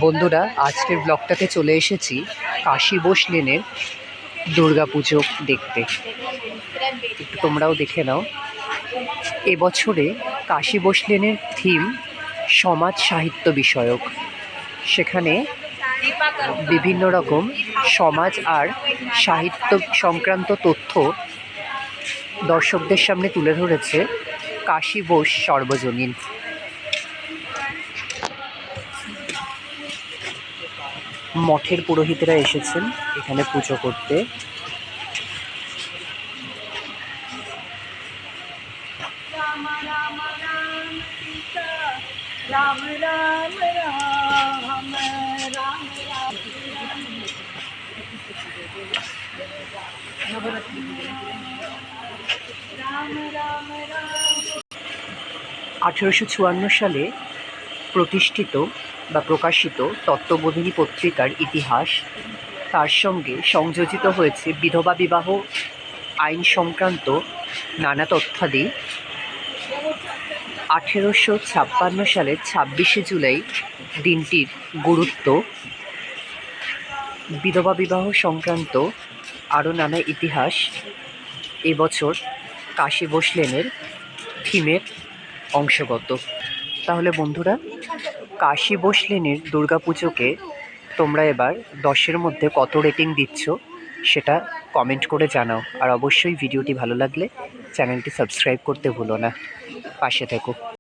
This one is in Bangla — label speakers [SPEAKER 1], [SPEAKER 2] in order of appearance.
[SPEAKER 1] বন্ধুরা, আজকের ব্লগটাতে চলে এসেছি কাশী বোস লেনের দুর্গাপুজো দেখতে। তোমরাও দেখে নাও। এবছরে কাশী বোস লেনের থিম সমাজ সাহিত্য বিষয়ক। সেখানে বিভিন্ন রকম সমাজ আর সাহিত্য সংক্রান্ত তথ্য দর্শকদের সামনে তুলে ধরেছে কাশী বোস সর্বজনীন। মঠের পুরোহিতরা এসেছেন এখানে পুজো করতে।
[SPEAKER 2] রাম রাম রাম সীতা রাম রাম রাম রাম রাম
[SPEAKER 1] 1854 সালে প্রতিষ্ঠিত বা প্রকাশিত তত্ত্ববোধিনী পত্রিকার ইতিহাস, তার সঙ্গে সংযোজিত হয়েছে বিধবা বিবাহ আইন সংক্রান্ত নানা তথ্যাদি। 1856 সালের 26শে জুলাই দিনটির গুরুত্ব, বিধবা বিবাহ সংক্রান্ত আরও নানা ইতিহাস এবছর কাশী বোস লেনের থিমের অংশগত। তাহলে বন্ধুরা, কাশী বোস লেনের দুর্গাপুজোকে তোমরা এবার 10-এর মধ্যে কত রেটিং দিচ্ছ সেটা কমেন্ট করে জানাও। আর অবশ্যই ভিডিওটি ভালো লাগলে চ্যানেলটি সাবস্ক্রাইব করতে ভুলো না। পাশে থেকো।